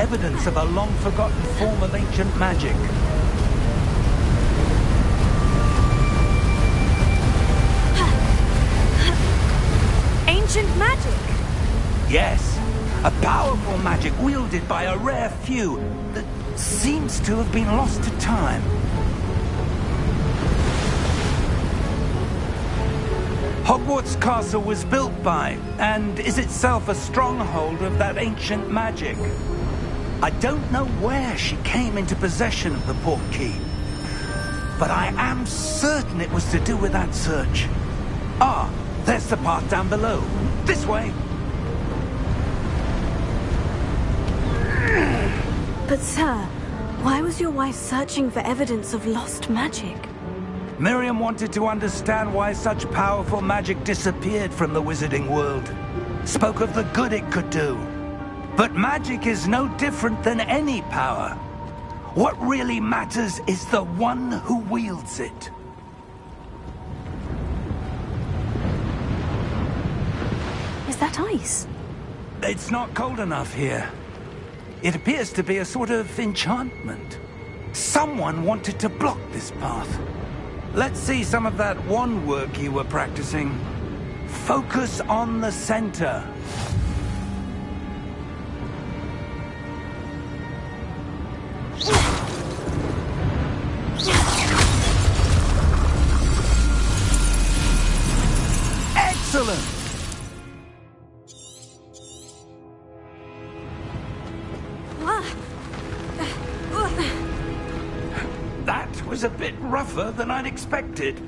evidence of a long-forgotten form of ancient magic. Ancient magic? Yes, a powerful magic wielded by a rare few that seems to have been lost to time. Hogwarts Castle was built by, and is itself a stronghold of that ancient magic. I don't know where she came into possession of the portkey, but I am certain it was to do with that search. Ah, there's the path down below. This way. But sir, why was your wife searching for evidence of lost magic? Miriam wanted to understand why such powerful magic disappeared from the wizarding world. Spoke of the good it could do. But magic is no different than any power. What really matters is the one who wields it. Is that ice? It's not cold enough here. It appears to be a sort of enchantment. Someone wanted to block this path. Let's see some of that wand work you were practicing. Focus on the center. Excellent! That was a bit rougher than I'd expected.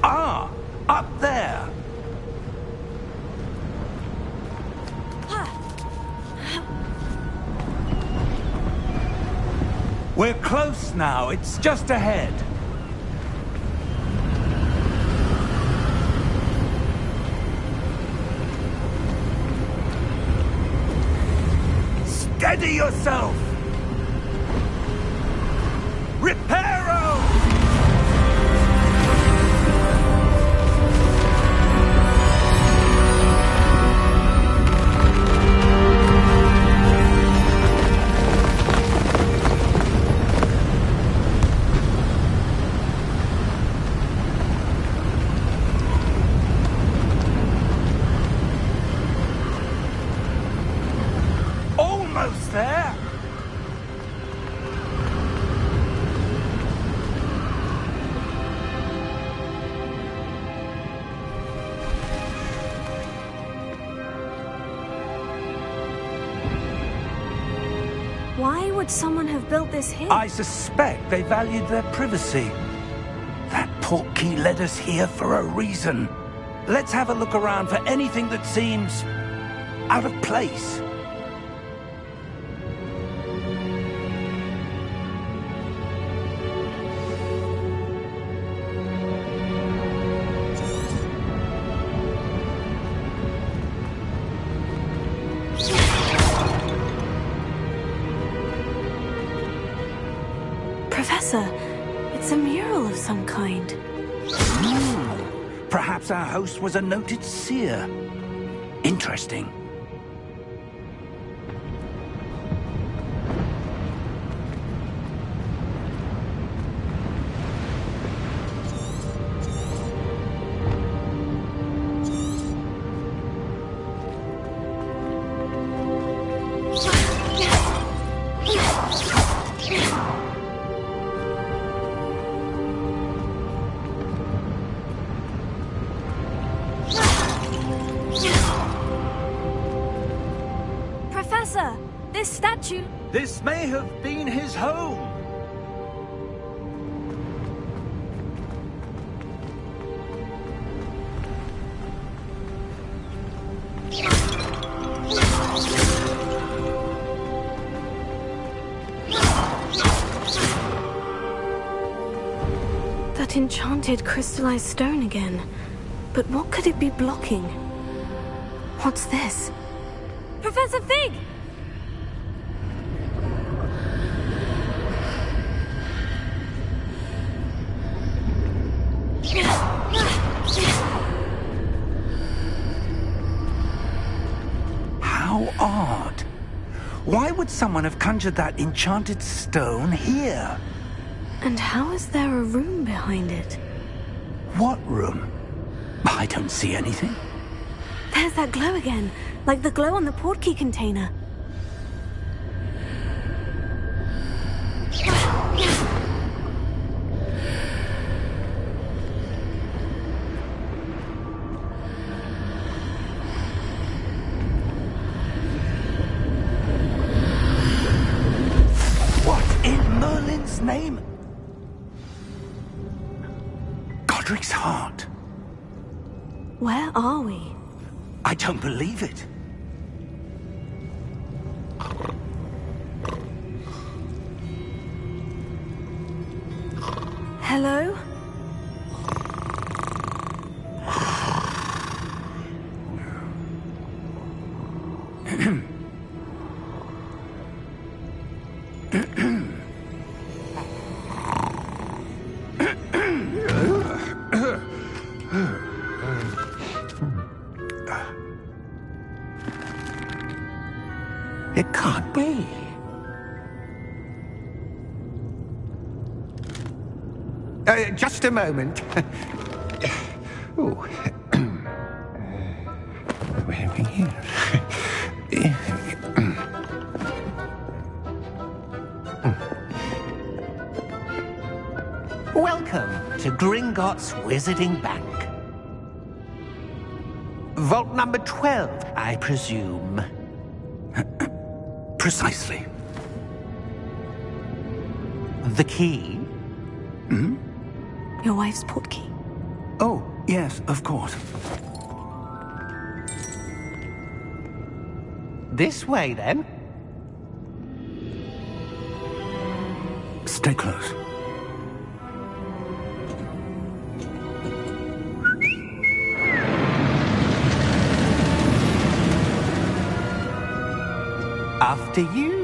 Ah, up there. We're close now. It's just ahead. Steady yourself! Reparo! Almost there! Why would someone have built this here? I suspect they valued their privacy. That portkey led us here for a reason. Let's have a look around for anything that seems out of place. Professor, it's a mural of some kind. Perhaps our host was a noted seer. Interesting. Professor, this statue... This may have been his home. That enchanted crystallized stone again. But what could it be blocking? What's this? Professor Fig! could someone have conjured that enchanted stone here? And how is there a room behind it? What room? I don't see anything. There's that glow again, like the glow on the portkey container. What in Merlin's name? Godric's heart. Where are we? I don't believe it. Hello? It can't be. Just a moment. Oh. Where are we here? Welcome to Gringotts Wizarding Bank. Vault number 12, I presume. Precisely. The key? Hmm? Your wife's portkey. Oh, yes, of course. This way, then. Stay close. After you.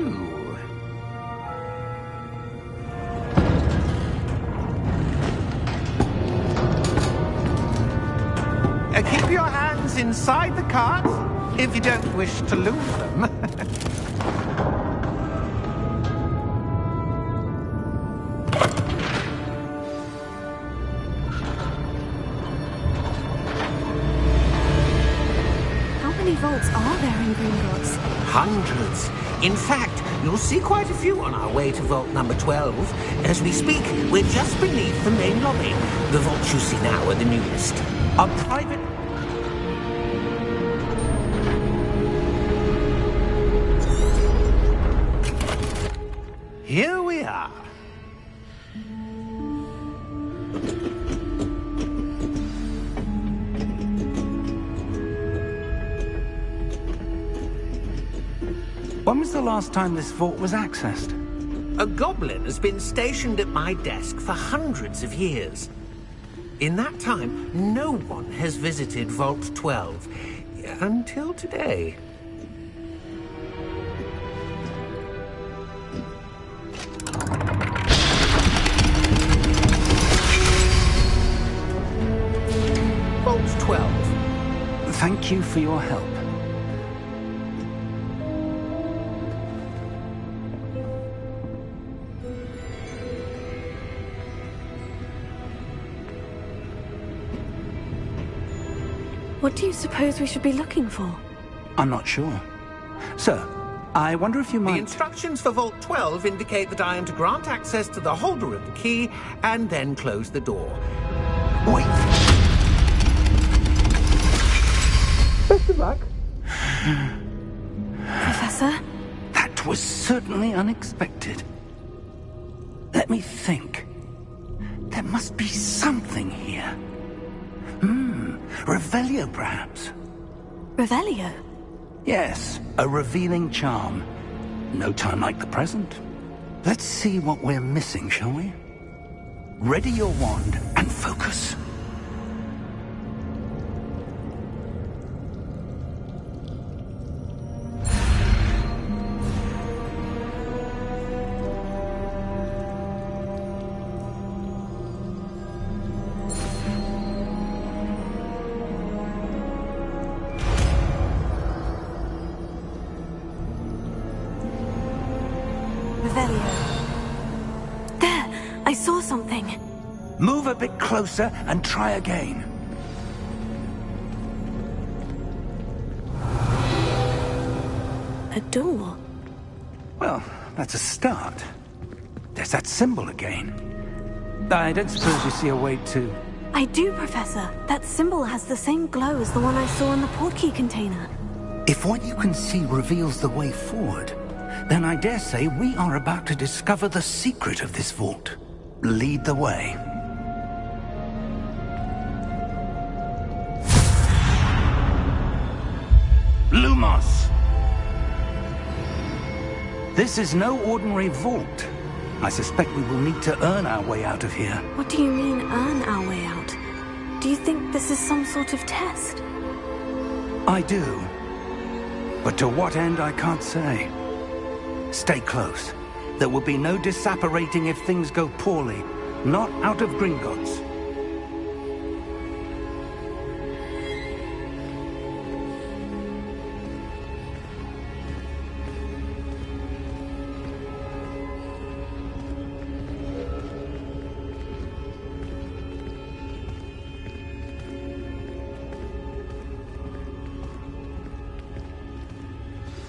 Keep your hands inside the cart if you don't wish to lose them. How many vaults are there in Gringotts? Hundreds. In fact, you'll see quite a few on our way to vault number 12. As we speak, we're just beneath the main lobby. The vaults you see now are the newest. A private... Here we are. When was the last time this vault was accessed? A goblin has been stationed at my desk for hundreds of years. In that time, no one has visited Vault 12 until today. Vault 12. Thank you for your help. What do you suppose we should be looking for? I'm not sure. Sir, I wonder if you The might... instructions for Vault 12 indicate that I am to grant access to the holder of the key and then close the door. Wait! Best of luck. Professor? That was certainly unexpected. Let me think. There must be something here. Revelio, perhaps? Revelio? Yes, a revealing charm. No time like the present. Let's see what we're missing, shall we? Ready your wand and focus. saw something. Move a bit closer and try again. A door. Well, that's a start. There's that symbol again. I don't suppose you see a way to... I do, Professor. That symbol has the same glow as the one I saw in the portkey container. If what you can see reveals the way forward, then I dare say we are about to discover the secret of this vault. Lead the way. Lumos! This is no ordinary vault. I suspect we will need to earn our way out of here. What do you mean, earn our way out? Do you think this is some sort of test? I do. But to what end, I can't say. Stay close. There will be no disapparating if things go poorly. Not out of Gringotts.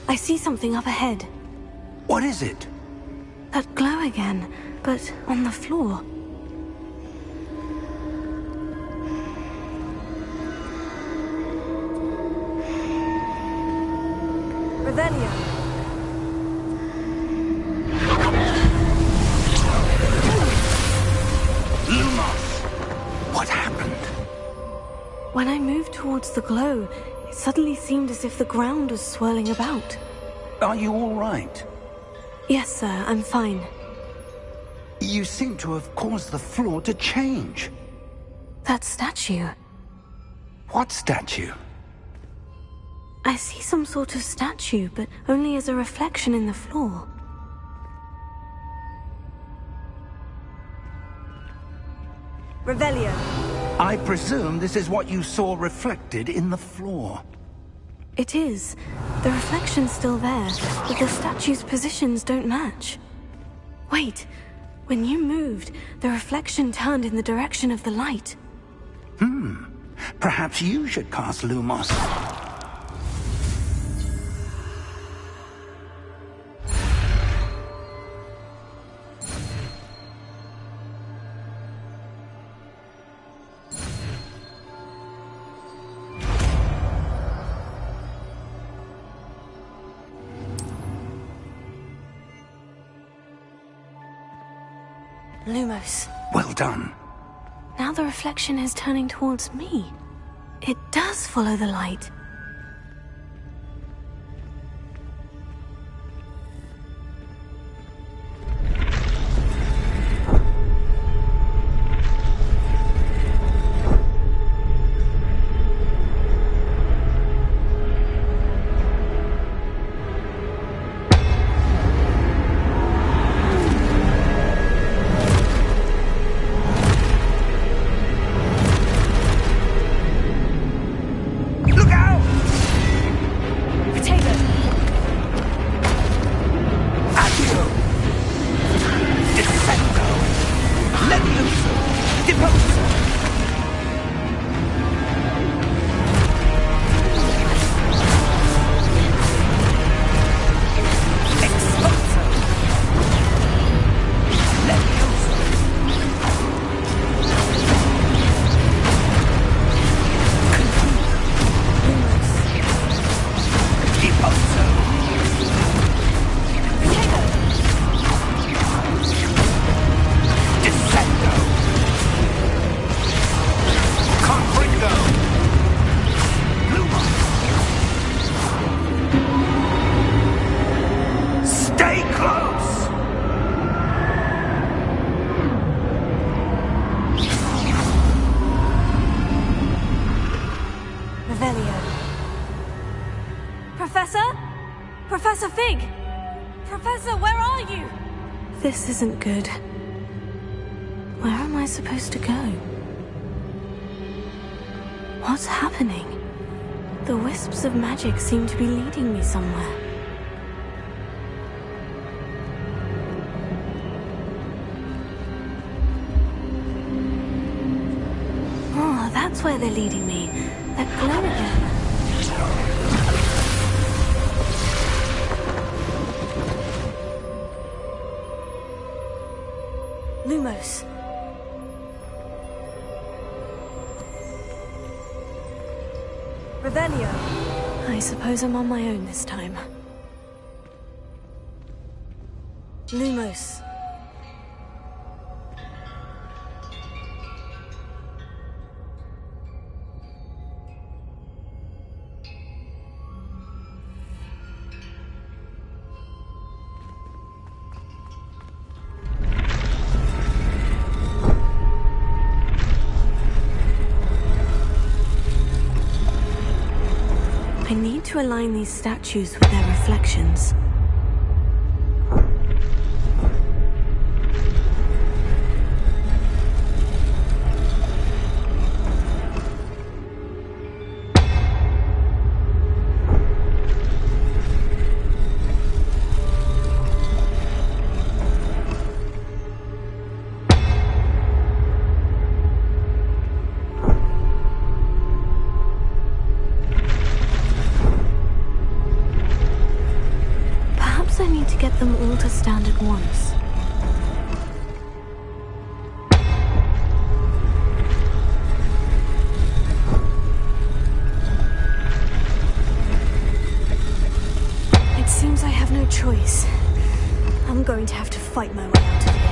I see something up ahead. What is it? That glow again, but on the floor. Revelio. Lumos! What happened? When I moved towards the glow, it suddenly seemed as if the ground was swirling about. Are you all right? Yes, sir, I'm fine. You seem to have caused the floor to change. That statue. What statue? I see some sort of statue, but only as a reflection in the floor. Revelio. I presume this is what you saw reflected in the floor. It is. The reflection's still there, but the statue's positions don't match. Wait. When you moved, the reflection turned in the direction of the light. Perhaps you should cast Lumos. Lumos. Well done. Now the reflection is turning towards me. It does follow the light. Professor Fig! Professor, where are you? This isn't good. Where am I supposed to go? What's happening? The wisps of magic seem to be leading me somewhere. that's where they're leading me. That glow again. Lumos. Revelio. I suppose I'm on my own this time. Lumos. I need to align these statues with their reflections. I need to get them all to stand at once. It seems I have no choice. I'm going to have to fight my way out of here.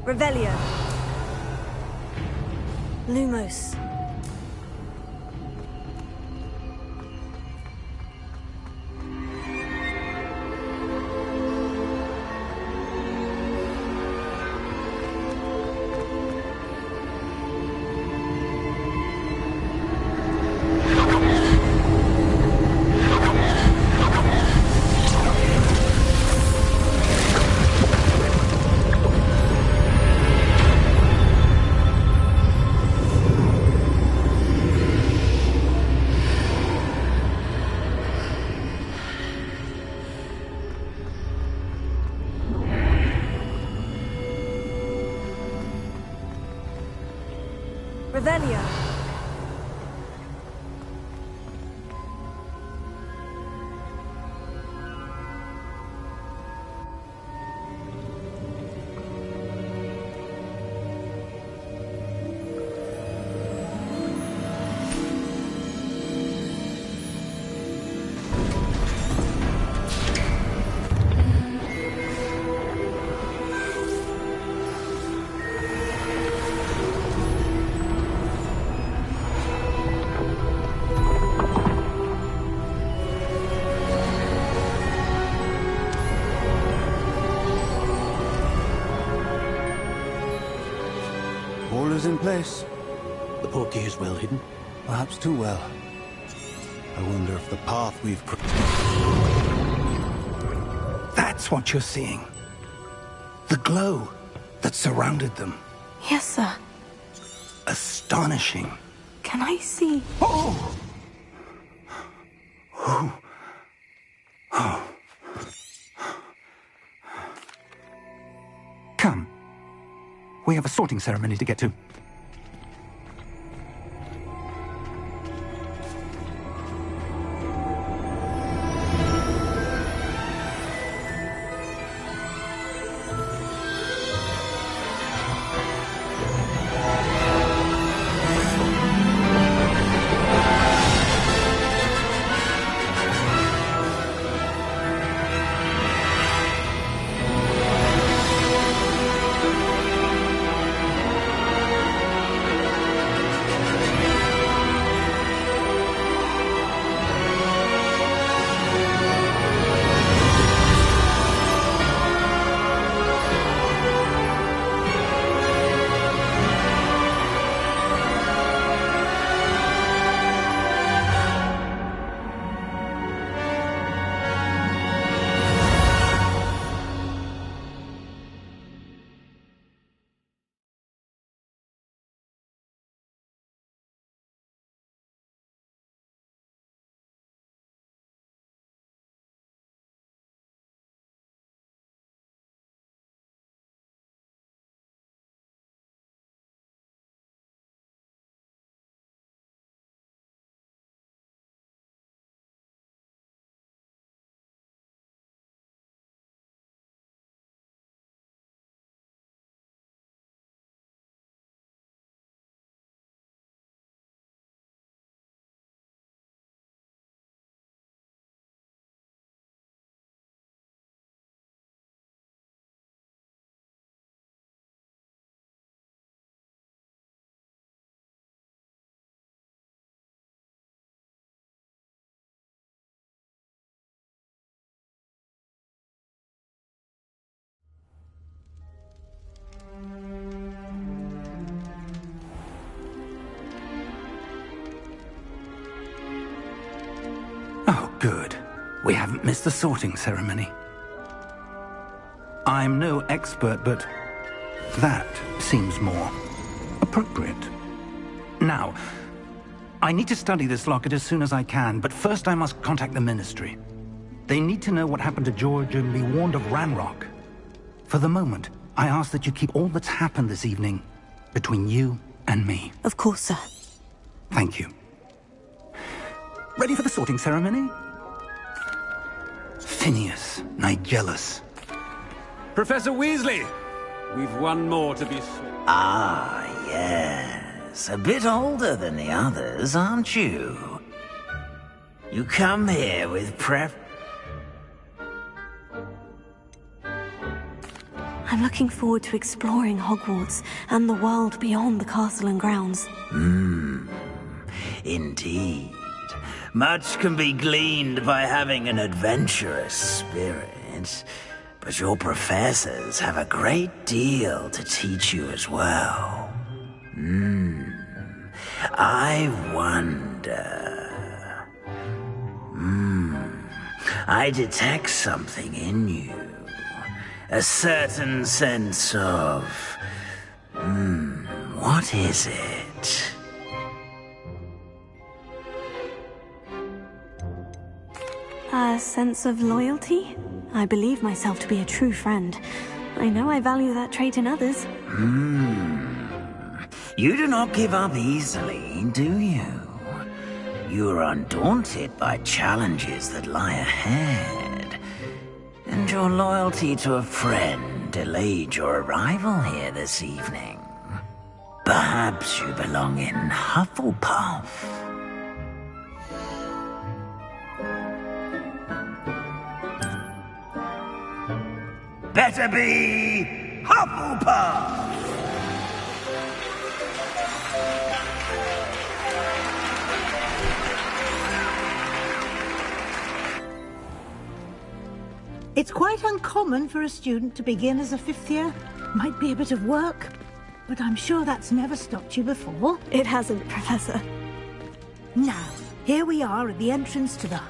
Revelio. Lumos. Revelio. All is in place. The portkey is well hidden. Perhaps too well. I wonder if the path we've... That's what you're seeing. The glow that surrounded them. Yes, sir. Astonishing. Can I see? Oh! Oh. Oh. Come. We have a sorting ceremony to get to. Good. We haven't missed the sorting ceremony. I'm no expert, but that seems more appropriate. Now, I need to study this locket as soon as I can, but first I must contact the Ministry. They need to know what happened to George and be warned of Ranrock. For the moment, I ask that you keep all that's happened this evening between you and me. Of course, sir. Thank you. Ready for the sorting ceremony? Phineas, Nigellus. Professor Weasley! We've one more to be... Ah, yes. A bit older than the others, aren't you? You come here with I'm looking forward to exploring Hogwarts and the world beyond the castle and grounds. Indeed. Much can be gleaned by having an adventurous spirit, but your professors have a great deal to teach you as well. I wonder... I detect something in you. A certain sense of... what is it? A sense of loyalty? I believe myself to be a true friend. I know I value that trait in others. You do not give up easily, do you? You are undaunted by challenges that lie ahead. And your loyalty to a friend delayed your arrival here this evening. Perhaps you belong in Hufflepuff. Better be Hufflepuff! It's quite uncommon for a student to begin as a fifth year. Might be a bit of work, but I'm sure that's never stopped you before. It hasn't, Professor. Now, here we are at the entrance to the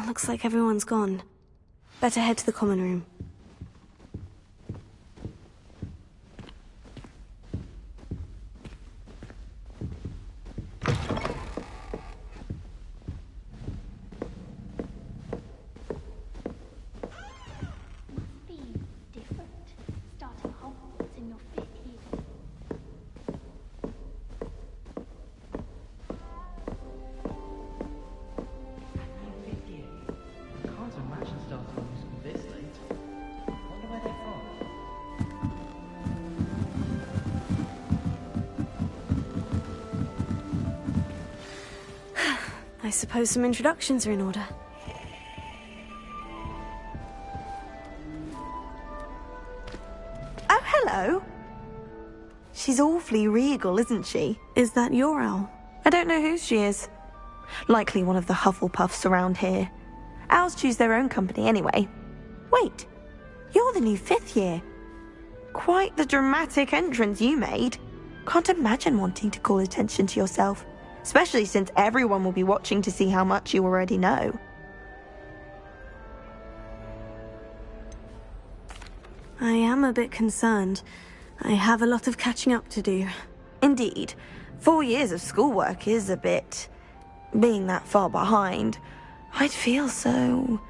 Looks like everyone's gone. Better head to the common room. Be different, starting Hogwarts in your 5th year. Can't imagine starting on school this late. Wonder where they're from. I suppose some introductions are in order. Oh, hello. She's awfully regal, isn't she? Is that your owl? I don't know who she is. Likely one of the Hufflepuffs around here. Owls choose their own company anyway. Wait, you're the new 5th year. Quite the dramatic entrance you made. Can't imagine wanting to call attention to yourself, especially since everyone will be watching to see how much you already know. I am a bit concerned. I have a lot of catching up to do. Indeed, 4 years of schoolwork is a bit... Being that far behind, I'd feel so...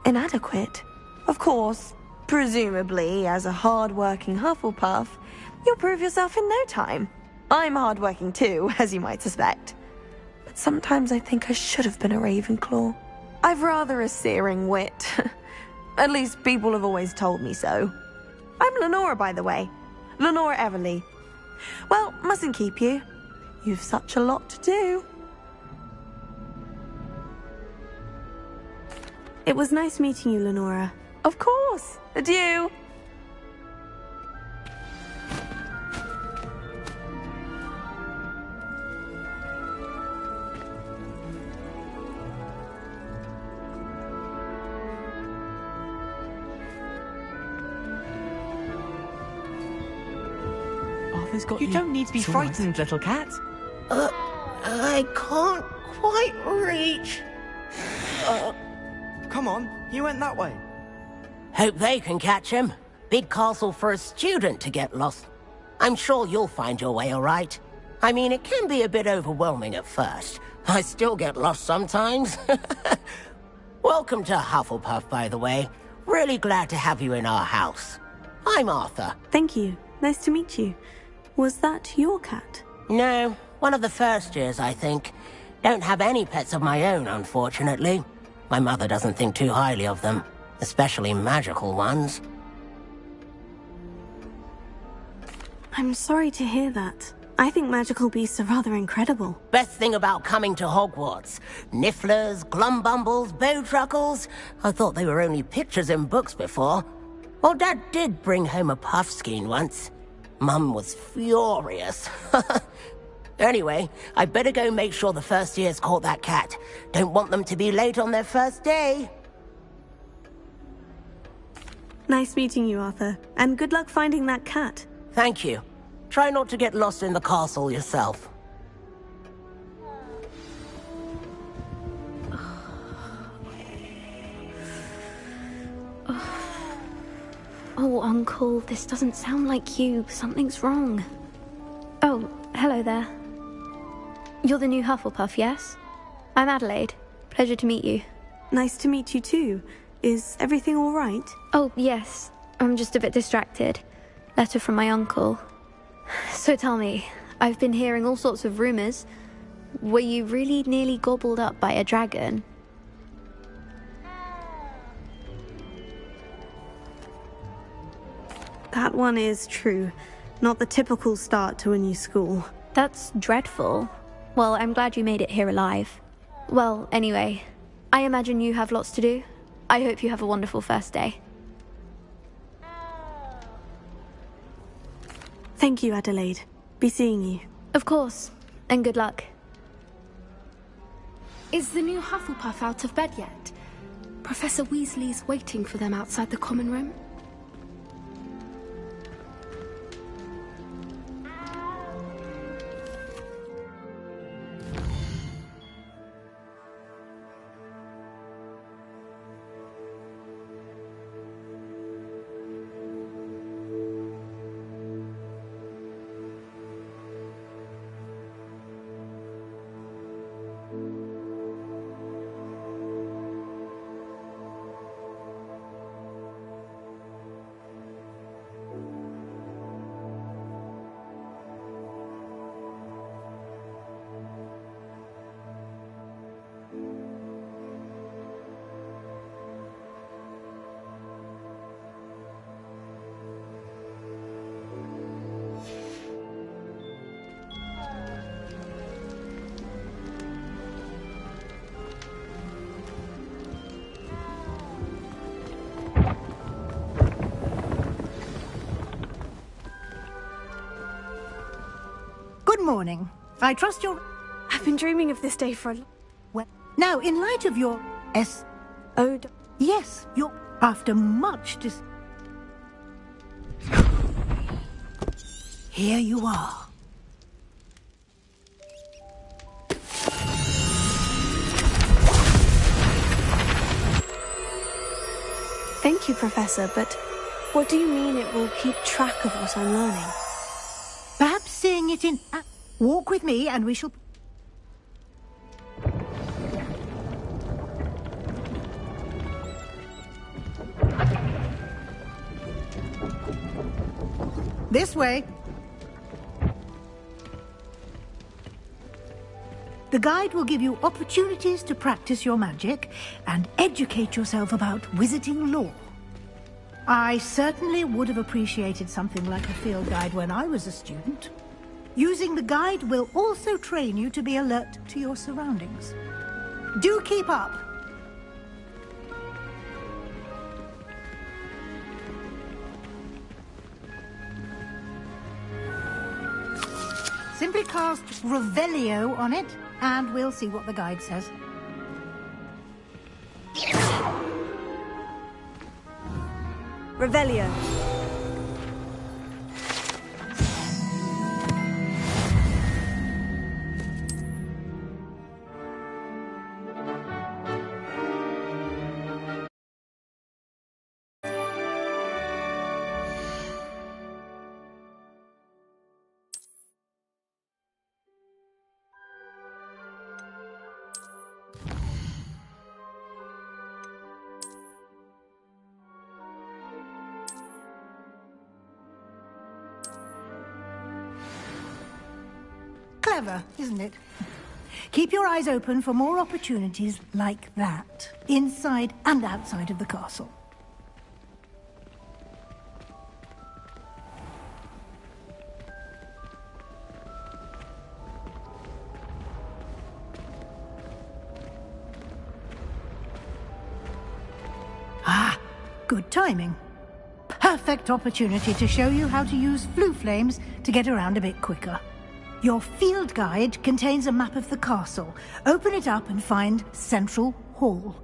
inadequate. Of course, presumably, as a hard-working Hufflepuff, you'll prove yourself in no time. I'm hard-working too, as you might suspect. But sometimes I think I should have been a Ravenclaw. I've rather a searing wit. At least people have always told me so. I'm Lenora, by the way. Lenora Everly. Well, mustn't keep you. You've such a lot to do. It was nice meeting you, Lenora. Of course. Adieu. Arthur's got You don't need to be It's all right. frightened, little cat. I can't quite reach. Come on, you went that way. Hope they can catch him. Big castle for a student to get lost. I'm sure you'll find your way all right. I mean, it can be a bit overwhelming at first. I still get lost sometimes. Welcome to Hufflepuff, by the way. Really glad to have you in our house. I'm Arthur. Thank you. Nice to meet you. Was that your cat? No, one of the first years, I think. Don't have any pets of my own, unfortunately. My mother doesn't think too highly of them, especially magical ones. I'm sorry to hear that. I think magical beasts are rather incredible. Best thing about coming to Hogwarts. Nifflers, glumbumbles, bowtruckles. I thought they were only pictures in books before. Well, Dad did bring home a puffskein once. Mum was furious. Anyway, I better go make sure the first years caught that cat. Don't want them to be late on their first day. Nice meeting you, Arthur. And good luck finding that cat. Thank you. Try not to get lost in the castle yourself. Oh, Uncle, this doesn't sound like you. Something's wrong. Oh, hello there. You're the new Hufflepuff, yes? I'm Adelaide. Pleasure to meet you. Nice to meet you too. Is everything all right? Oh, yes. I'm just a bit distracted. Letter from my uncle. So tell me, I've been hearing all sorts of rumors. Were you really nearly gobbled up by a dragon? That one is true. Not the typical start to a new school. That's dreadful. Well, I'm glad you made it here alive. Well, anyway, I imagine you have lots to do. I hope you have a wonderful first day. Thank you, Adelaide. Be seeing you. Of course, and good luck. Is the new Hufflepuff out of bed yet? Professor Weasley's waiting for them outside the common room. Good morning. I trust you're... I've been dreaming of this day for a... Well, now, in light of your... Oh, Yes, you're... After much Here you are. Thank you, Professor, but what do you mean it will keep track of what I'm learning? Perhaps seeing it in... Walk with me and we shall... This way. The guide will give you opportunities to practice your magic and educate yourself about wizarding lore. I certainly would have appreciated something like a field guide when I was a student. Using the guide will also train you to be alert to your surroundings. Do keep up. Simply cast Revelio on it, and we'll see what the guide says. Revelio. clever, isn't it? Keep your eyes open for more opportunities like that, inside and outside of the castle. Ah, good timing. Perfect opportunity to show you how to use flue flames to get around a bit quicker. Your field guide contains a map of the castle. Open it up and find Central Hall.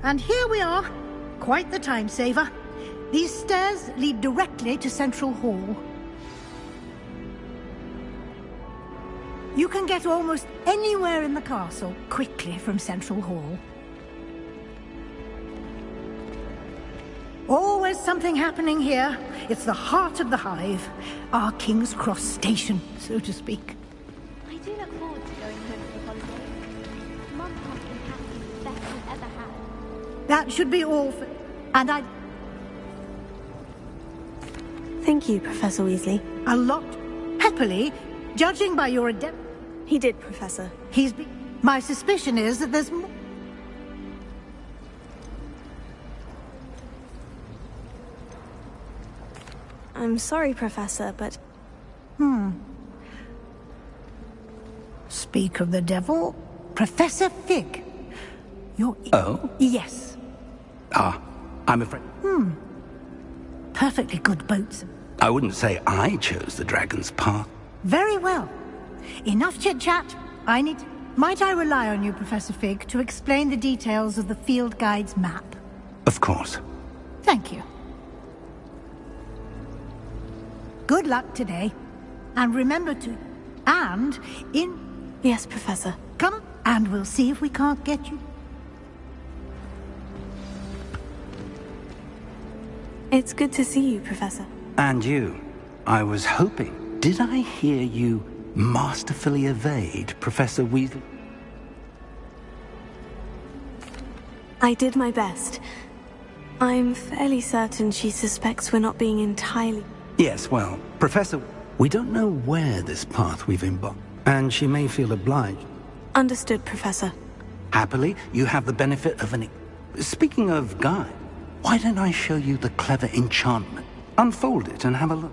And here we are. Quite the time saver. These stairs lead directly to Central Hall. You can get almost anywhere in the castle quickly from Central Hall. Always something happening here. It's the heart of the hive. Our King's Cross station, so to speak. I do look forward to going home for the holidays. Mum has been having the best we've ever had. That should be all for... And I... Thank you, Professor Weasley. A lot. Happily, judging by your adept... He did, Professor. He's been... My suspicion is that there's more... I'm sorry, Professor, but... Speak of the devil, Professor Fig. You're... Oh? Yes. Ah, I'm afraid... Perfectly good boats. I wouldn't say I chose the dragon's path. Very well. Enough chit-chat. Might I rely on you, Professor Fig, to explain the details of the field guide's map? Of course. Thank you. Good luck today. And remember to... And in... Yes, Professor. Come, and we'll see if we can't get you. It's good to see you, Professor. And you. I was hoping... Did I hear you masterfully evade Professor Weasley? I did my best. I'm fairly certain she suspects we're not being entirely... Yes, well, Professor... We don't know where this path we've embarked, and she may feel obliged. Understood, Professor. Happily, you have the benefit of an... Speaking of guide, why don't I show you the clever enchantment? Unfold it and have a look.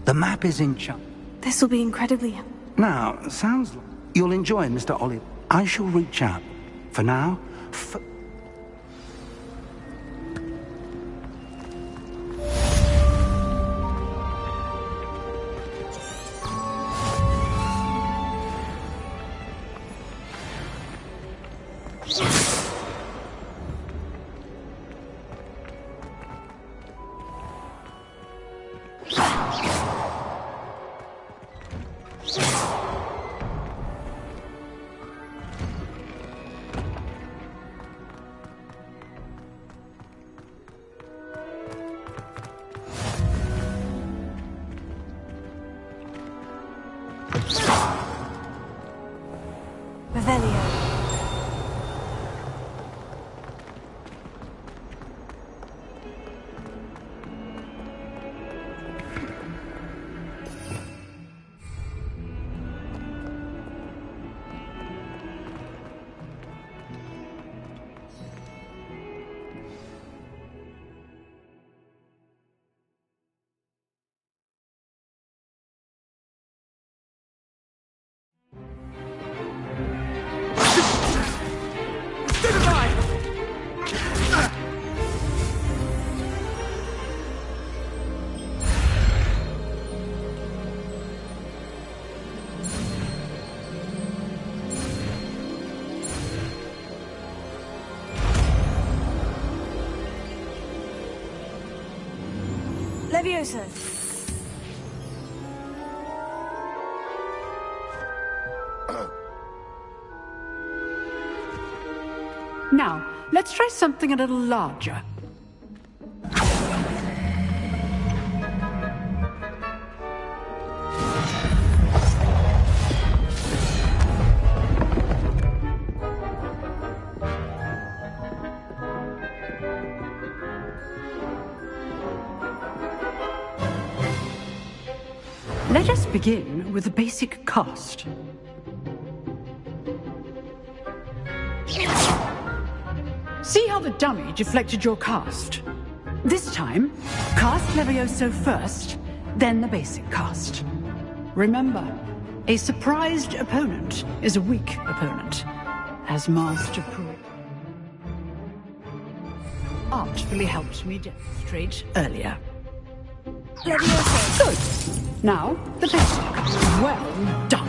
The map is enchanted. This will be incredibly... Now, sounds like you'll enjoy Mr. Olive. I shall reach out. For now, Levioso. Now, let's try something a little larger. Let us begin with a basic cast. See how the dummy deflected your cast? This time, cast Levioso first, then the basic cast. Remember, a surprised opponent is a weak opponent, as Master Pro artfully helped me demonstrate earlier. Levioso. Good. Now, the basic cast. Well done.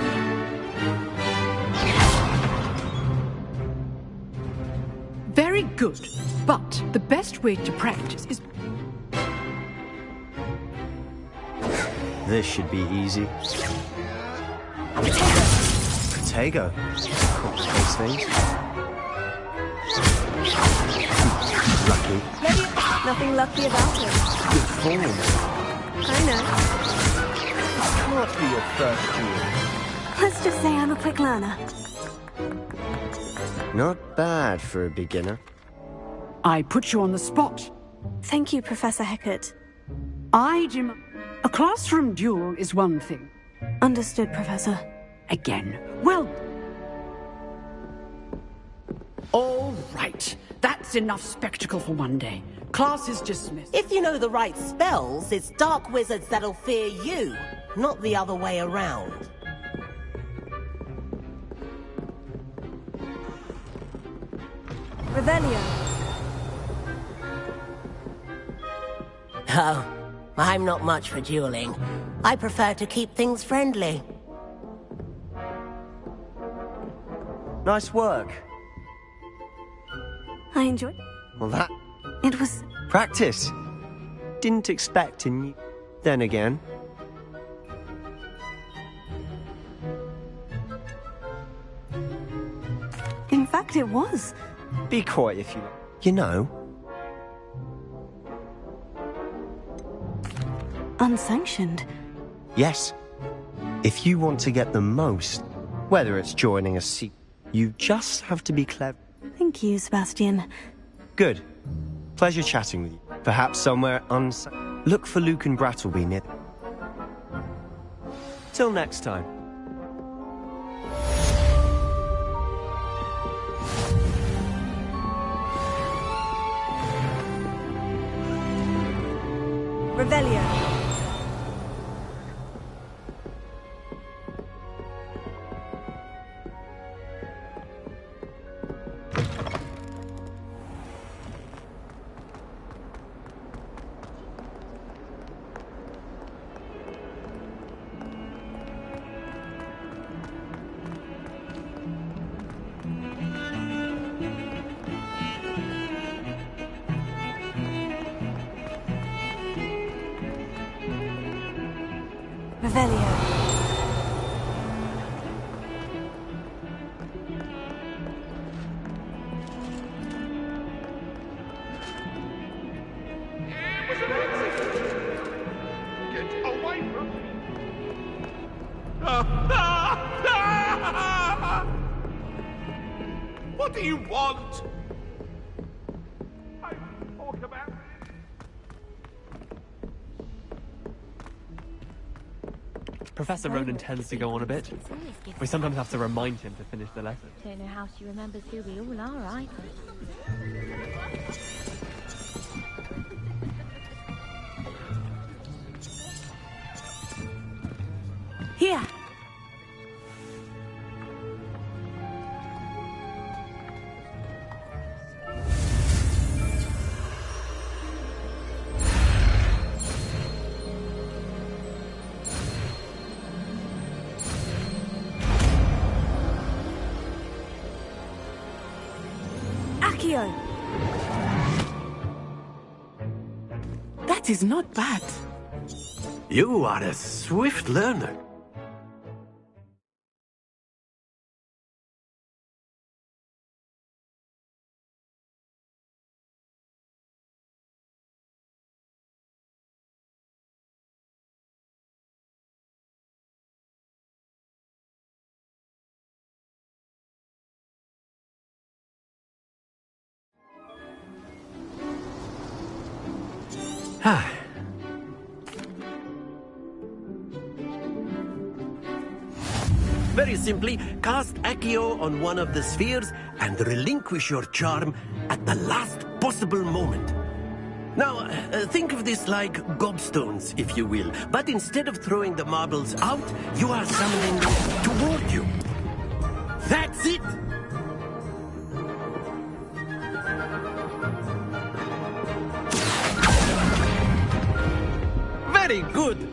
Very good, but the best way to practice is... This should be easy. Protego. Complicates things. Lucky. Nothing lucky about it. Good form. I know. Can't be your first duel. Let's just say I'm a quick learner. Not bad for a beginner. I put you on the spot. Thank you, Professor Hecat. A classroom duel is one thing. Understood, Professor. Again. Well... All right. That's enough spectacle for one day. Class is dismissed. If you know the right spells, it's dark wizards that'll fear you, not the other way around. Revelio. Oh, I'm not much for dueling. I prefer to keep things friendly. Nice work. I enjoyed. Well, that... It was... Practice. Didn't expect in you. Then again... In fact, it was. Be quiet if you... You know... Unsanctioned. Yes. If you want to get the most, whether it's joining a seat, you just have to be clever. Thank you, Sebastian. Good. Pleasure chatting with you. Perhaps somewhere Look for Luke and Brattleby near... Till next time. Revelio. Revelio. Get away from me! What do you want? I talk about it. Professor Ronan tends to go on a bit. We sometimes have to remind him to finish the lesson. Don't know how she remembers who we all are either. Here. That is not bad. You are a swift learner. Ah. Very simply, cast Accio on one of the spheres and relinquish your charm at the last possible moment. Now, think of this like gobstones, if you will, but instead of throwing the marbles out, you are summoning them toward you. That's it! Very good!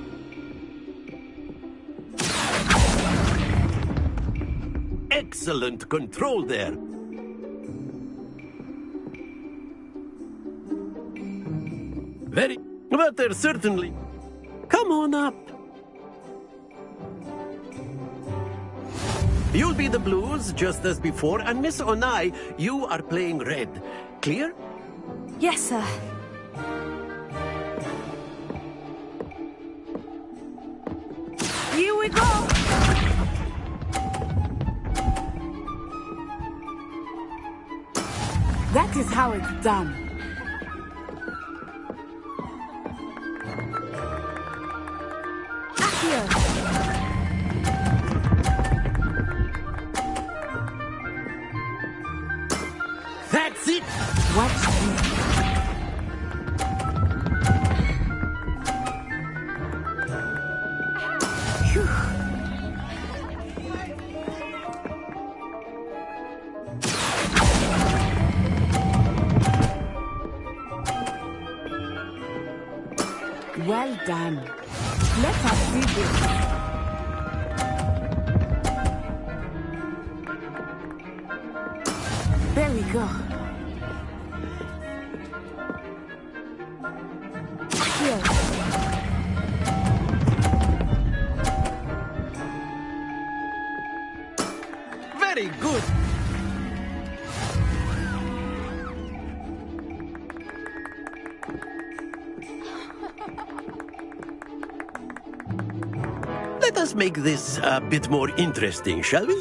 Excellent control there. Very... But there's certainly... Come on up. You'll be the blues, just as before, and Miss Onai, you are playing red. Clear? Yes, sir. Here we go! That is how it's done. That's it! Watch this. Well done. Let us see this. There we go. Here. Very good! Let us make this a bit more interesting, shall we?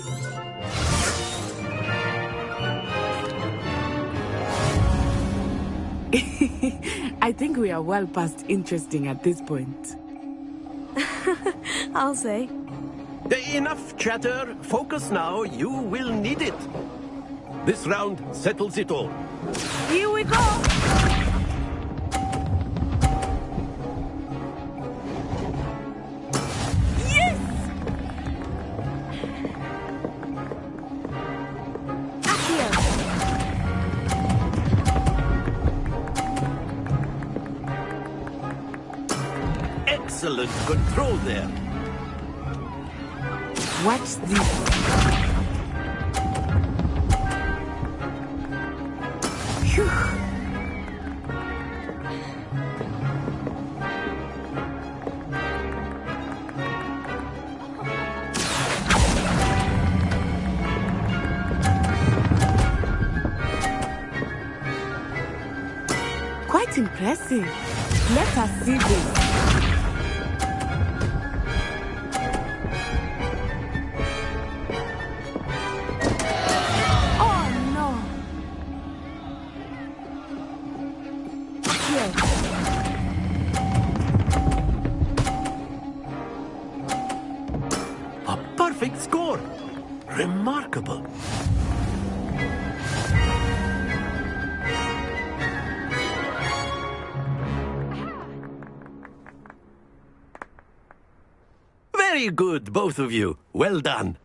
I think we are well past interesting at this point. I'll say. Enough chatter. Focus now. You will need it. This round settles it all. Here we go! Excellent control there. Watch this. Phew. Quite impressive. Let us see this. A perfect score. Remarkable. Very good, both of you. Well done.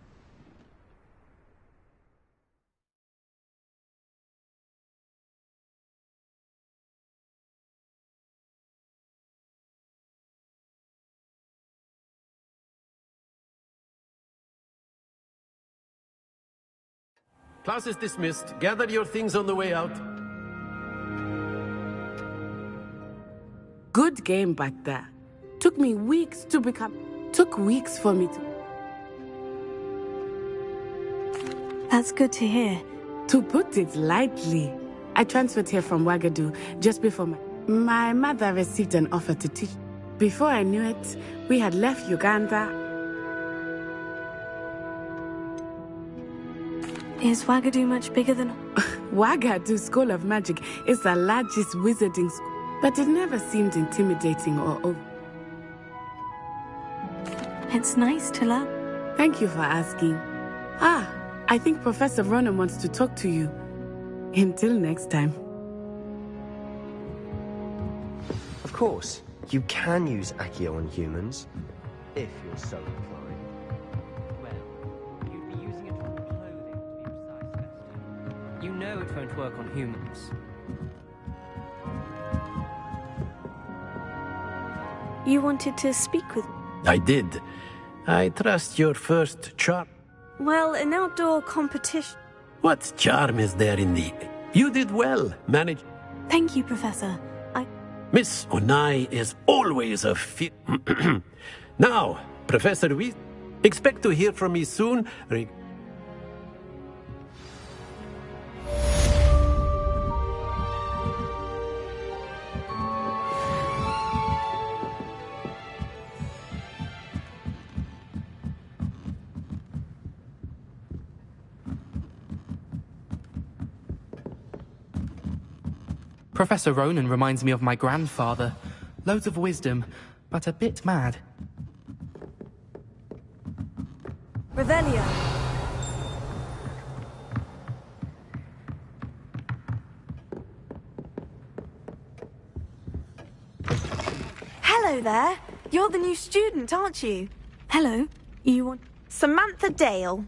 Class is dismissed. Gather your things on the way out. Good game back there. Took Took me weeks to become... Took weeks for me to... That's good to hear. To put it lightly, I transferred here from Wagadu just before my mother received an offer to teach. Before I knew it, we had left Uganda. Is Wagadu much bigger than... Wagadu School of Magic is the largest wizarding school, but it never seemed intimidating or over. It's nice to learn. Thank you for asking. I think Professor Ronan wants to talk to you. Until next time. Of course, you can use Accio on humans, if you're so inclined. Well, you'd be using it on clothing, to be precise, Bester. You know it won't work on humans. You wanted to speak with me? I did. I trust your first charm. Well, an outdoor competition... What charm is there in the... You did well, manage... Thank you, Professor. Miss Onai is always a fit... Now, Professor Weasley, expect to hear from me soon... Professor Ronan reminds me of my grandfather. Loads of wisdom, but a bit mad. Revelio. Hello there. You're the new student, aren't you? Hello. You want... Samantha Dale.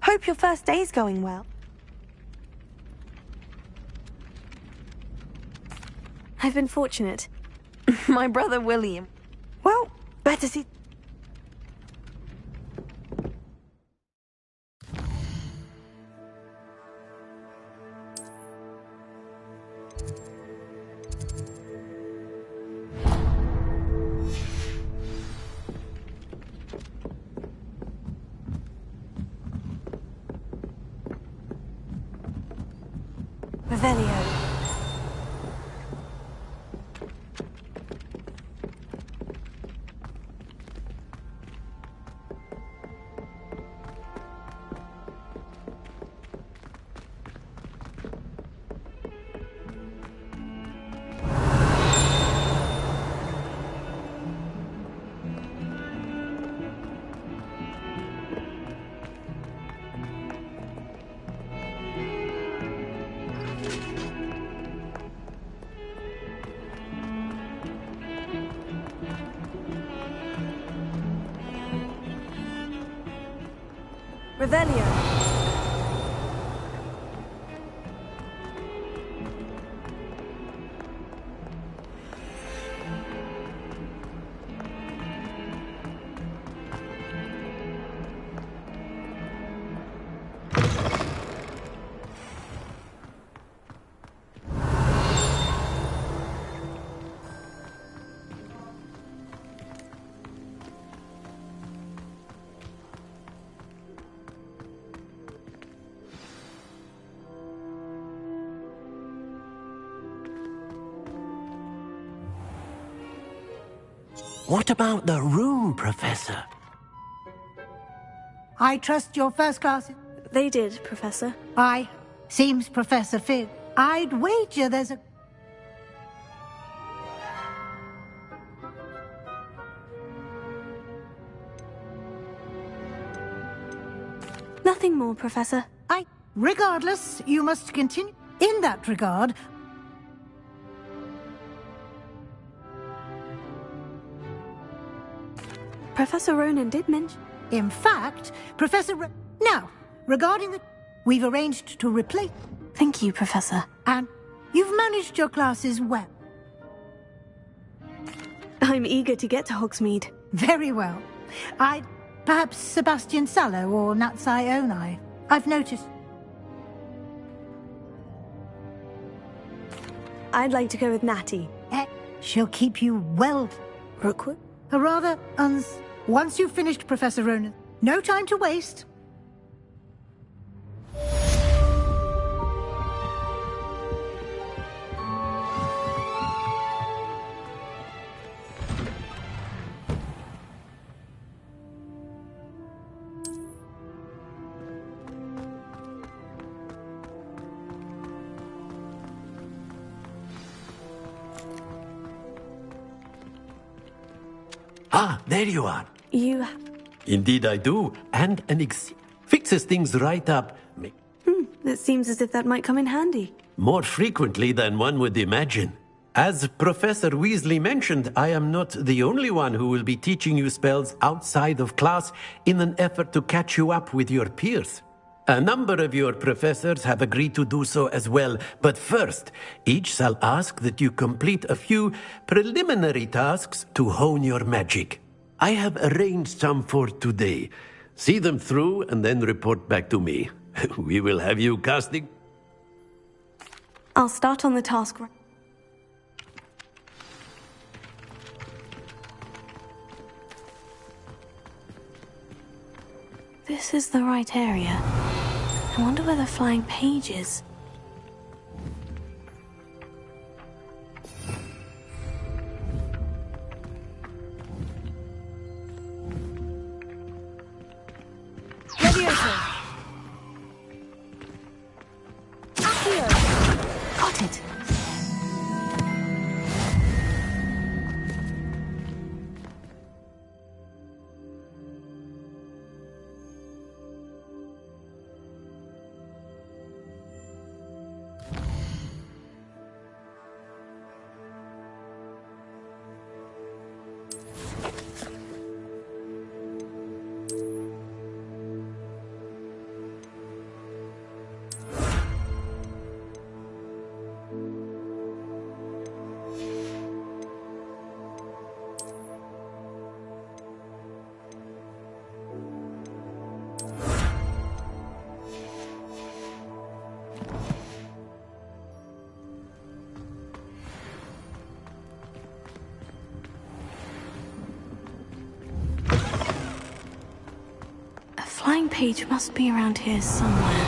Hope your first day's going well. I've been fortunate. My brother William. Well, better see... Revelio. Revelio. What about the room, Professor? I trust your first class... They did, Professor. Seems Professor Fig. I'd wager there's a... Nothing more, Professor. Regardless, you must continue. In that regard... Professor Ronan did mention... In fact, Now, regarding the... We've arranged to replace... Thank you, Professor. And you've managed your classes well. I'm eager to get to Hogsmeade. Very well. Perhaps Sebastian Sallow or Natsai Onai. I've noticed... I'd like to go with Natty. She'll keep you well... Rookwood? A rather Once you've finished, Professor Ronan, no time to waste. Ah, there you are. You... Indeed I do. And an fixes things right up. It seems as if that might come in handy. More frequently than one would imagine. As Professor Weasley mentioned, I am not the only one who will be teaching you spells outside of class in an effort to catch you up with your peers. A number of your professors have agreed to do so as well, but first, each shall ask that you complete a few preliminary tasks to hone your magic. I have arranged some for today. See them through and then report back to me. We will have you casting. I'll start on the task. This is the right area. I wonder where the flying page is. Leviosa! Accio! Got it! Flying page must be around here somewhere.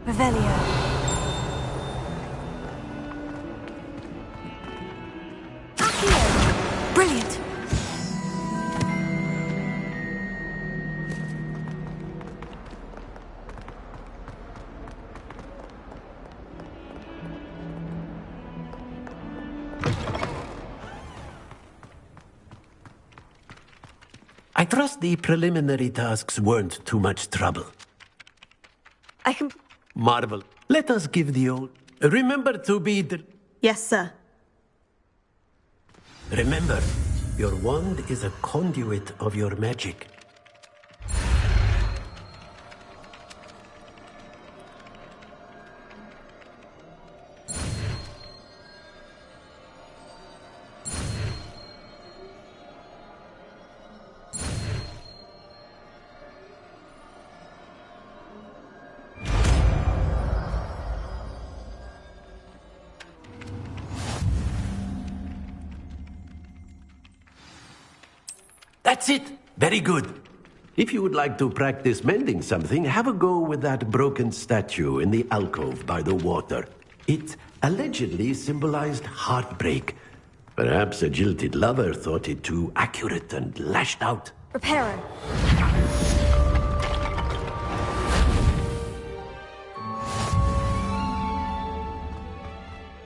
Revelio. Brilliant. I trust the preliminary tasks weren't too much trouble. I can... Marvel. Let us give the old... Remember to be the... Yes, sir. Remember, your wand is a conduit of your magic. That's it! Very good. If you would like to practice mending something, have a go with that broken statue in the alcove by the water. It allegedly symbolized heartbreak. Perhaps a jilted lover thought it too accurate and lashed out. Reparo.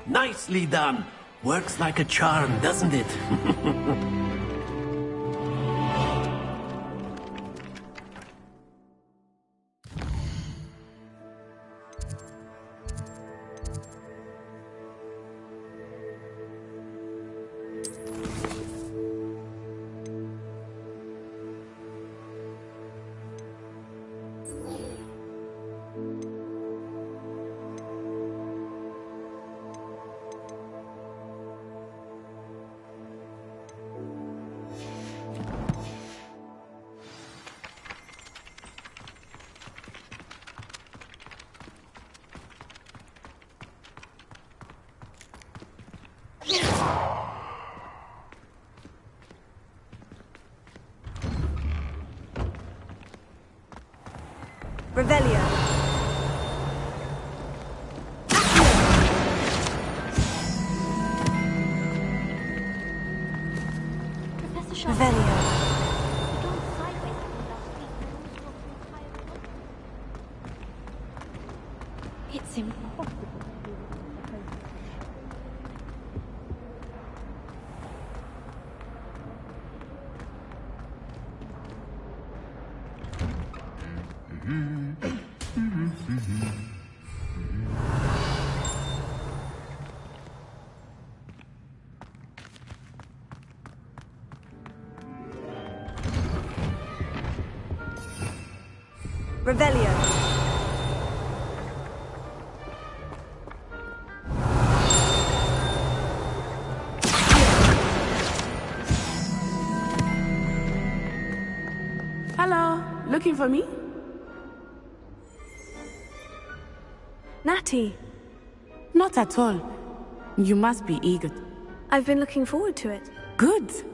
Nicely done. Works like a charm, doesn't it? Revelio. It's impossible. Revelio. Hello, looking for me? Natty. Not at all. You must be eager. I've been looking forward to it. Good.